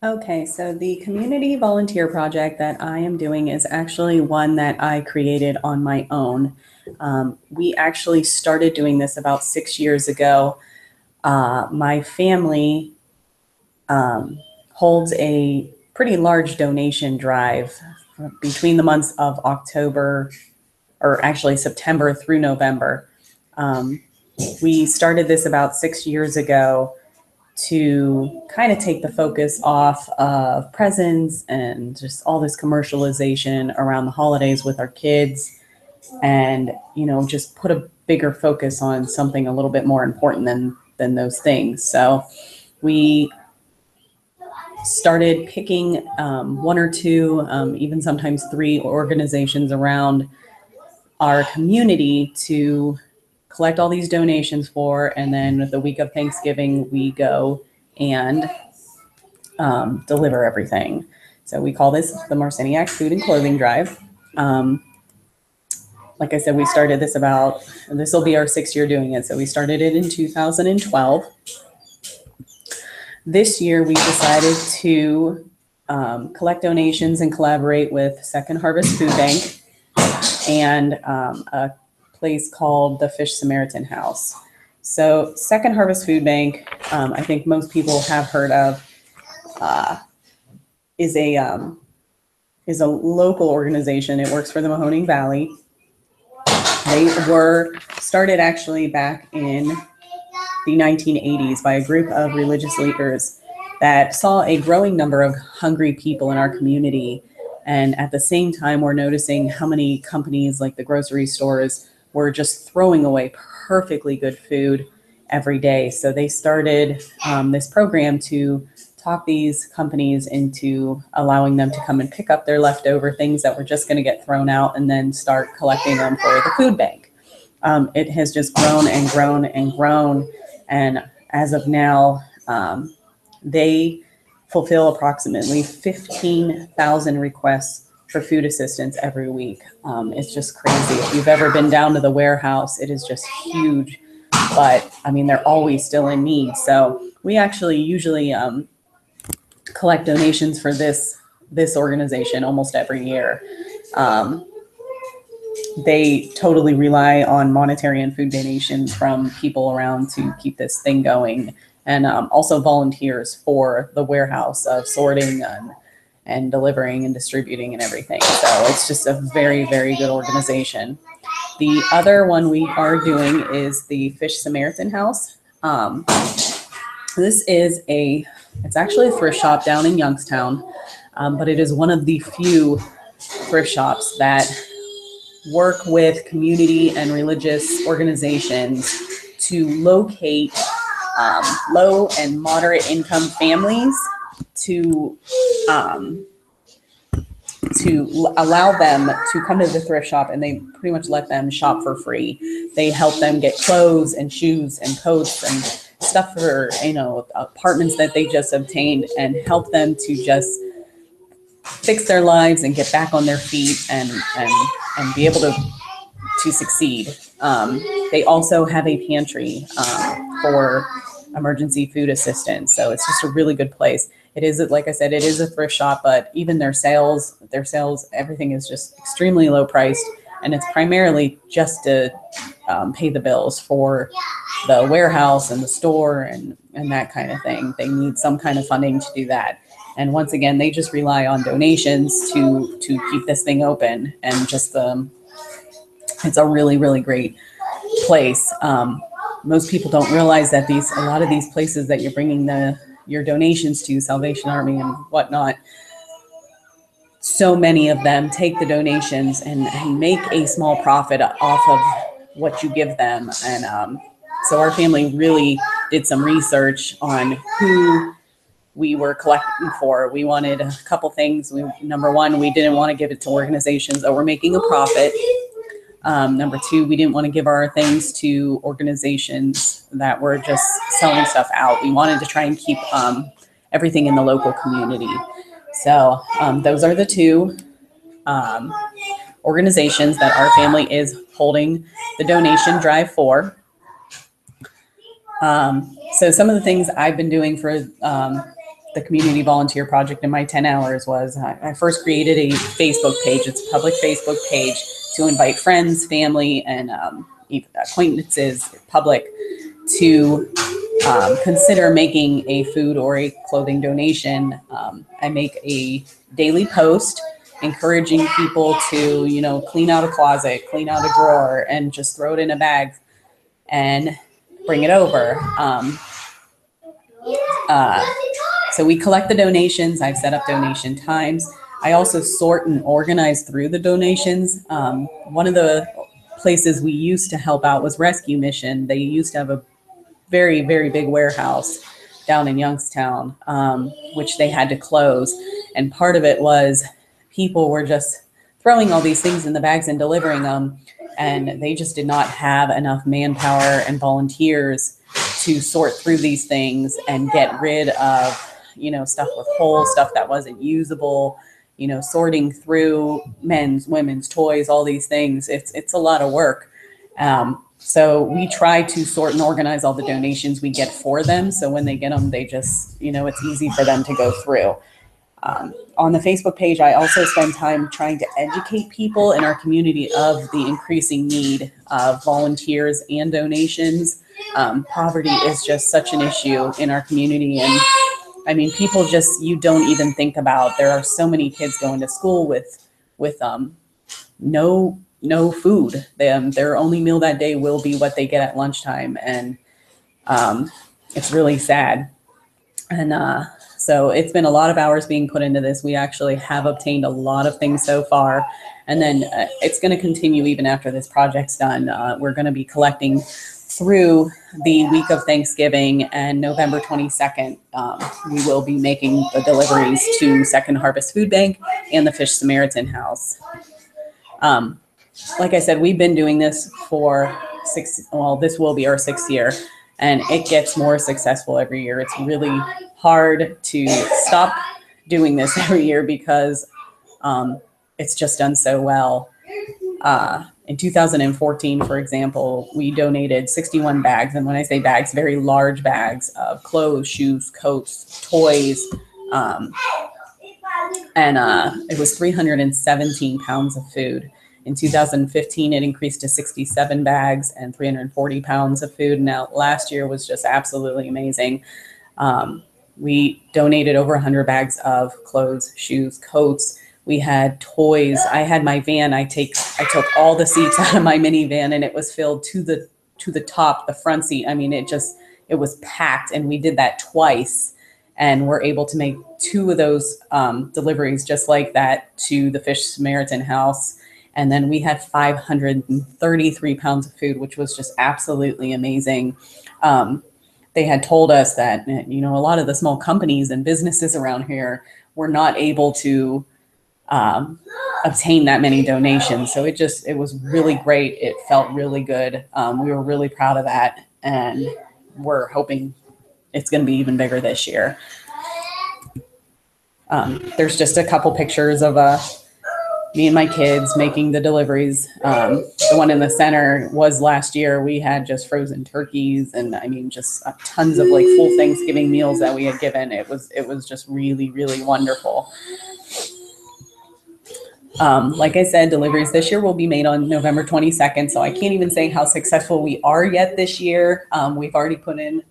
Okay, so the community volunteer project that I am doing is actually one that I created on my own. We actually started doing this about 6 years ago. My family holds a pretty large donation drive between the months of October, or actually September through November. Um, we started this about 6 years ago to kind of take the focus off of presents and just all this commercialization around the holidays with our kids, and just put a bigger focus on something a little bit more important than those things. So we started picking one or two, even sometimes three organizations around our community to collect all these donations for. And then the week of Thanksgiving, we go and deliver everything. So we call this the Marciniak Food and Clothing Drive. Um, like I said, we started this will be our 6th year doing it. So we started it in 2012. This year, we decided to collect donations and collaborate with Second Harvest Food Bank and a place called the Fish Samaritan House. So, Second Harvest Food Bank, I think most people have heard of, uh, is a local organization. It works for the Mahoning Valley. They were started actually back in the 1980s by a group of religious leaders that saw a growing number of hungry people in our community. And at the same time, we're noticing how many companies like the grocery stores were just throwing away perfectly good food every day. So they started this program to talk these companies into allowing them to come and pick up their leftover things that were just going to get thrown out and then start collecting them for the food bank. It has just grown and grown and grown. And as of now, they fulfill approximately 15,000 requests for food assistance every week. It's just crazy. If you've ever been down to the warehouse, it is just huge. But I mean, they're always still in need. So we actually usually collect donations for this organization almost every year. Um, they totally rely on monetary and food donations from people around to keep this thing going, and also volunteers for the warehouse of sorting and delivering and distributing and everything. So it's just a very, very good organization. The other one we are doing is the Fish Samaritan House. This is it's actually a thrift shop down in Youngstown, but it is one of the few thrift shops that work with community and religious organizations to locate low and moderate income families to allow them to come to the thrift shop, and they pretty much let them shop for free. They help them get clothes and shoes and coats and stuff for apartments that they just obtained, and help them to just fix their lives and get back on their feet and be able to succeed. They also have a pantry for emergency food assistance. So it's just a really good place. It is, like I said, it is a thrift shop, but even their sales, everything is just extremely low priced. And it's primarily just to pay the bills for the warehouse and the store and that kind of thing. They need some kind of funding to do that. And once again, they just rely on donations to keep this thing open. And just it's a really, really great place. Most people don't realize that a lot of these places that you're bringing your donations to, Salvation Army and whatnot, so many of them take the donations and make a small profit off of what you give them. And so our family really did some research on who we were collecting for. We wanted a couple things. Number one, we didn't want to give it to organizations that were making a profit. Number two, we didn't want to give our things to organizations that were just selling stuff out. We wanted to try and keep everything in the local community. So those are the two organizations that our family is holding the donation drive for. So some of the things I've been doing for the community volunteer project in my 10 hours was I first created a Facebook page. It's a public Facebook page to invite friends, family, and even acquaintances, public, to consider making a food or a clothing donation. I make a daily post encouraging people to, you know, clean out a closet, clean out a drawer, and just throw it in a bag and bring it over. So we collect the donations. I've set up donation times. I also sort and organize through the donations. One of the places we used to help out was Rescue Mission. They used to have a very, very big warehouse down in Youngstown, which they had to close. And part of it was people were just throwing all these things in the bags and delivering them. And they just did not have enough manpower and volunteers to sort through these things and get rid of, you know, stuff with holes, stuff that wasn't usable, you know, sorting through men's, women's toys, all these things. It's a lot of work. So we try to sort and organize all the donations we get for them. So when they get them, they just, you know, it's easy for them to go through. On the Facebook page, I also spend time trying to educate people in our community of the increasing need of volunteers and donations. Poverty is just such an issue in our community. And I mean, people just, you don't even think about, there are so many kids going to school with no food. Their only meal that day will be what they get at lunchtime. And it's really sad. And so it's been a lot of hours being put into this. We actually have obtained a lot of things so far. And then it's going to continue even after this project's done. We're going to be collecting through the week of Thanksgiving, and November 22nd, we will be making the deliveries to Second Harvest Food Bank and the Fish Samaritan House. Like I said, we've been doing this for this will be our 6th year, and it gets more successful every year. It's really hard to stop doing this every year because it's just done so well. In 2014, for example, we donated 61 bags. And when I say bags, very large bags of clothes, shoes, coats, toys. It was 317 pounds of food. In 2015, it increased to 67 bags and 340 pounds of food. Now, last year was just absolutely amazing. We donated over 100 bags of clothes, shoes, coats. We had toys. I had my van. I took all the seats out of my minivan, and it was filled to the top, the front seat. I mean, it was packed, and we did that twice, and we're able to make 2 of those deliveries just like that to the Fish Samaritan House. And then we had 533 pounds of food, which was just absolutely amazing. They had told us that, you know, a lot of the small companies and businesses around here were not able to obtain that many donations. So it was really great. It felt really good. We were really proud of that, and we're hoping it's going to be even bigger this year. There's just a couple pictures of me and my kids making the deliveries. The one in the center was last year. We had just frozen turkeys, and I mean, just tons of like full Thanksgiving meals that we had given. It was just really, really wonderful. Like I said, deliveries this year will be made on November 22nd. So I can't even say how successful we are yet this year. We've already put in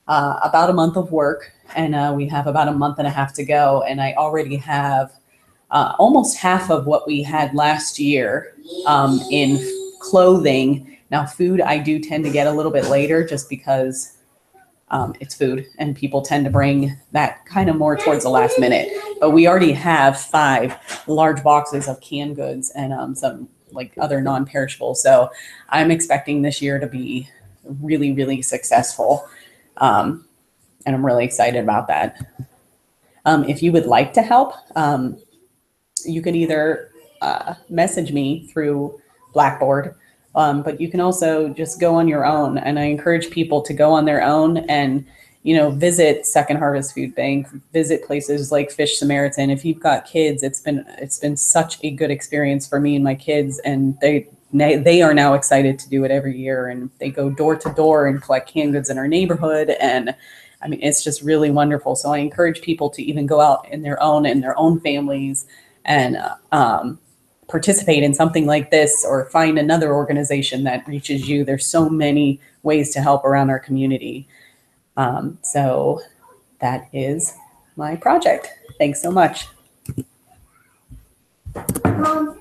about a month of work, and we have about a month and a half to go. And I already have almost half of what we had last year in clothing. Now, food, I do tend to get a little bit later just because it's food, and people tend to bring that kind of more towards the last minute. But we already have 5 large boxes of canned goods and some like other non-perishables. So I'm expecting this year to be really, really successful. And I'm really excited about that. If you would like to help, you can either message me through Blackboard, but you can also just go on your own. And I encourage people to go on their own and, you know, visit Second Harvest Food Bank, visit places like Fish Samaritan. If you've got kids, it's been such a good experience for me and my kids, and they are now excited to do it every year. And they go door to door and collect canned goods in our neighborhood. And I mean, it's just really wonderful. So I encourage people to even go out in their own families and participate in something like this, or find another organization that reaches you. There's so many ways to help around our community. So that is my project. Thanks so much. Mom.